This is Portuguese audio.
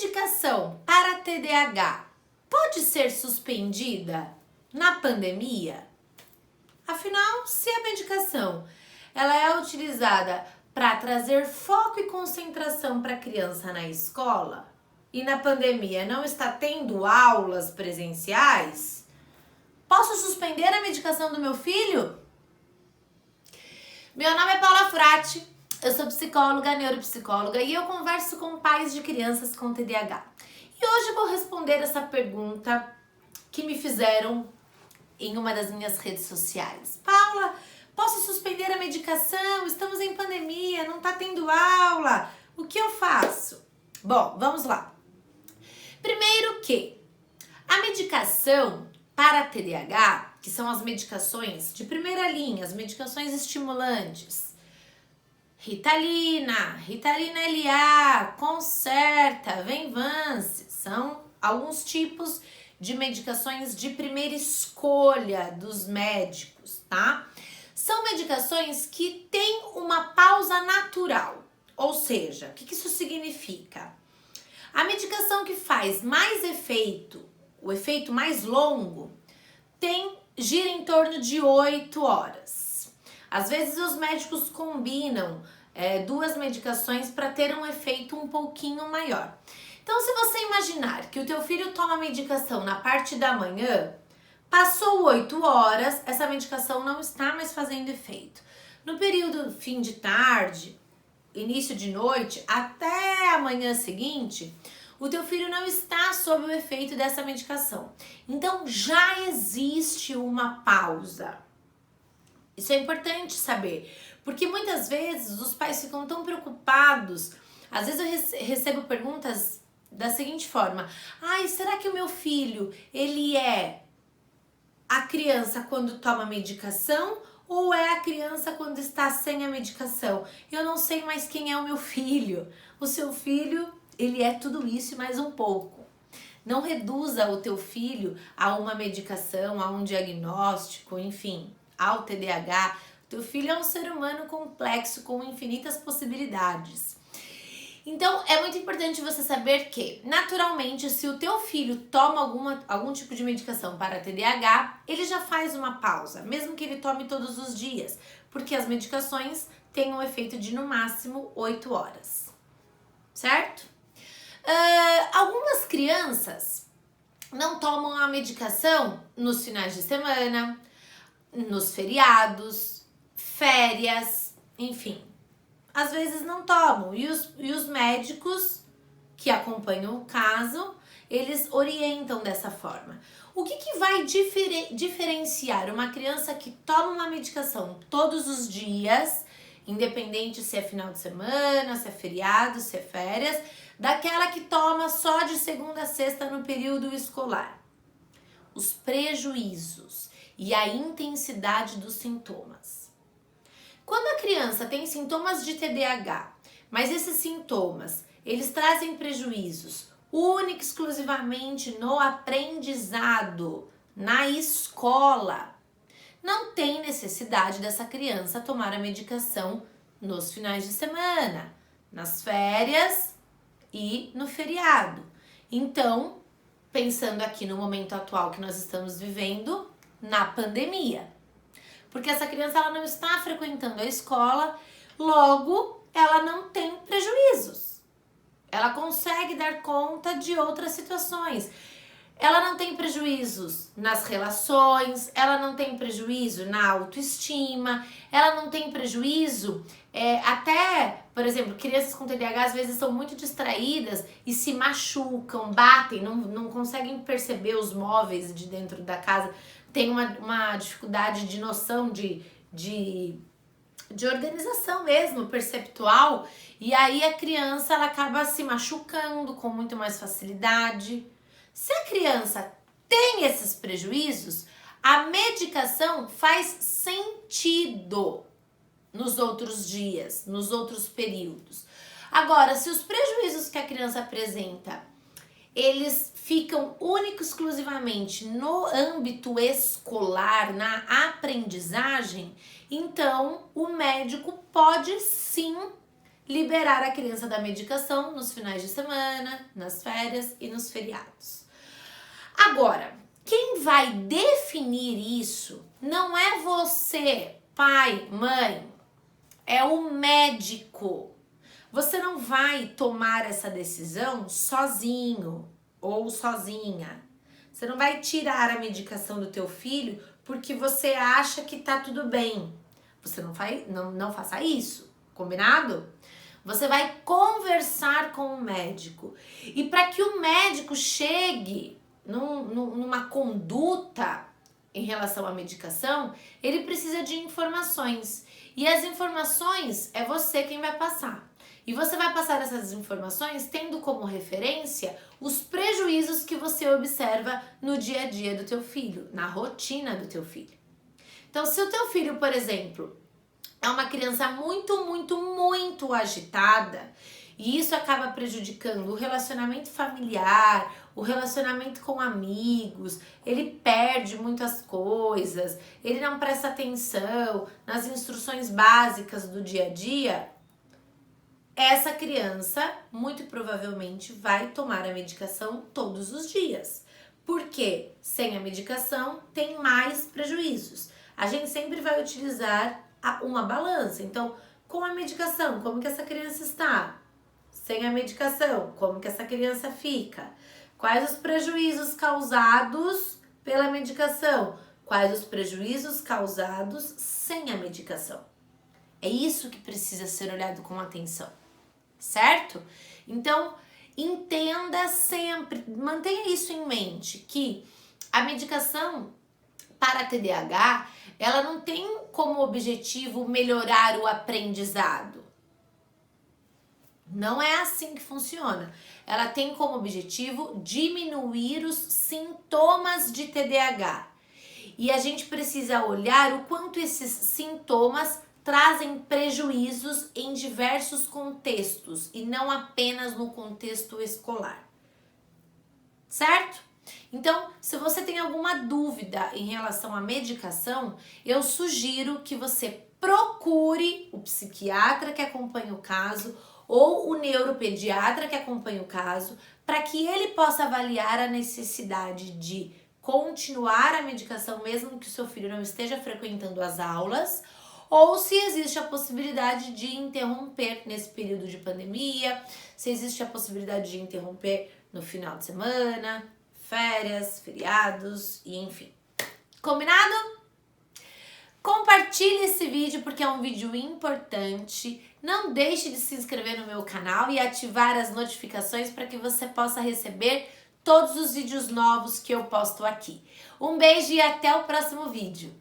medicação para TDAH pode ser suspendida na pandemia? Afinal, se a medicação ela é utilizada para trazer foco e concentração para a criança na escola e na pandemia não está tendo aulas presenciais, posso suspender a medicação do meu filho? Meu nome é Paula Frati, eu sou psicóloga, neuropsicóloga e eu converso com pais de crianças com TDAH. E hoje vou responder essa pergunta que me fizeram em uma das minhas redes sociais. Paula, posso suspender a medicação? Estamos em pandemia, não está tendo aula. O que eu faço? Bom, vamos lá. Primeiro que a medicação para TDAH, que são as medicações de primeira linha, as medicações estimulantes, Ritalina, Ritalina LA, Concerta, Venvance, são alguns tipos de medicações de primeira escolha dos médicos, tá? São medicações que têm uma pausa natural, ou seja, o que isso significa? A medicação que faz mais efeito, o efeito mais longo, gira em torno de 8 horas. Às vezes os médicos combinam duas medicações para ter um efeito um pouquinho maior. Então, se você imaginar que o teu filho toma medicação na parte da manhã, passou 8 horas, essa medicação não está mais fazendo efeito. No período fim de tarde, início de noite, até a manhã seguinte, o teu filho não está sob o efeito dessa medicação. Então, já existe uma pausa. Isso é importante saber, porque muitas vezes os pais ficam tão preocupados. Às vezes eu recebo perguntas da seguinte forma: ai, será que o meu filho, ele é a criança quando toma medicação ou é a criança quando está sem a medicação? Eu não sei mais quem é o meu filho. O seu filho, ele é tudo isso e mais um pouco. Não reduza o teu filho a uma medicação, a um diagnóstico, enfim, ao TDAH. O teu filho é um ser humano complexo com infinitas possibilidades. Então, é muito importante você saber que, naturalmente, se o teu filho toma algum tipo de medicação para TDAH, ele já faz uma pausa, mesmo que ele tome todos os dias, porque as medicações têm um efeito de, no máximo, 8 horas, certo? Algumas crianças não tomam a medicação nos finais de semana, nos feriados, férias, enfim. Às vezes não tomam, e os médicos que acompanham o caso, eles orientam dessa forma. O que vai diferenciar uma criança que toma uma medicação todos os dias, independente se é final de semana, se é feriado, se é férias, daquela que toma só de segunda a sexta no período escolar? Os prejuízos e a intensidade dos sintomas. Quando a criança tem sintomas de TDAH, mas esses sintomas, eles trazem prejuízos única e exclusivamente no aprendizado, na escola, não tem necessidade dessa criança tomar a medicação nos finais de semana, nas férias e no feriado. Então, pensando aqui no momento atual que nós estamos vivendo, na pandemia. Porque essa criança ela não está frequentando a escola, logo ela não tem prejuízos. Ela consegue dar conta de outras situações. Ela não tem prejuízos nas relações, ela não tem prejuízo na autoestima, ela não tem prejuízo até, por exemplo, crianças com TDAH às vezes são muito distraídas e se machucam, batem, não conseguem perceber os móveis de dentro da casa, tem uma dificuldade de noção de organização mesmo, perceptual, e aí a criança ela acaba se machucando com muito mais facilidade. Se a criança tem esses prejuízos, a medicação faz sentido nos outros dias, nos outros períodos. Agora, se os prejuízos que a criança apresenta, eles ficam único e exclusivamente no âmbito escolar, na aprendizagem, então o médico pode sim liberar a criança da medicação nos finais de semana, nas férias e nos feriados. Agora, quem vai definir isso não é você, pai, mãe, é o médico. Você não vai tomar essa decisão sozinho ou sozinha. Você não vai tirar a medicação do teu filho porque você acha que tá tudo bem. Você não faça isso, combinado? Você vai conversar com o médico. E para que o médico chegue numa conduta em relação à medicação, ele precisa de informações. E as informações é você quem vai passar. E você vai passar essas informações tendo como referência os prejuízos que você observa no dia a dia do teu filho, na rotina do teu filho. Então, se o teu filho, por exemplo, é uma criança muito agitada, e isso acaba prejudicando o relacionamento familiar, o relacionamento com amigos, ele perde muitas coisas, ele não presta atenção nas instruções básicas do dia a dia, essa criança muito provavelmente vai tomar a medicação todos os dias. Porque sem a medicação tem mais prejuízos. A gente sempre vai utilizar uma balança. Então, com a medicação, como que essa criança está? Sem a medicação, como que essa criança fica? Quais os prejuízos causados pela medicação? Quais os prejuízos causados sem a medicação? É isso que precisa ser olhado com atenção, certo? Então, entenda sempre, mantenha isso em mente, que a medicação para TDAH, ela não tem como objetivo melhorar o aprendizado. Não é assim que funciona. Ela tem como objetivo diminuir os sintomas de TDAH. E a gente precisa olhar o quanto esses sintomas trazem prejuízos em diversos contextos e não apenas no contexto escolar. Certo? Então, se você tem alguma dúvida em relação à medicação, eu sugiro que você procure o psiquiatra que acompanha o caso ou o neuropediatra que acompanha o caso, para que ele possa avaliar a necessidade de continuar a medicação mesmo que o seu filho não esteja frequentando as aulas, ou se existe a possibilidade de interromper nesse período de pandemia, se existe a possibilidade de interromper no final de semana, férias, feriados e enfim. Combinado? Compartilhe esse vídeo porque é um vídeo importante. Não deixe de se inscrever no meu canal e ativar as notificações para que você possa receber todos os vídeos novos que eu posto aqui. Um beijo e até o próximo vídeo.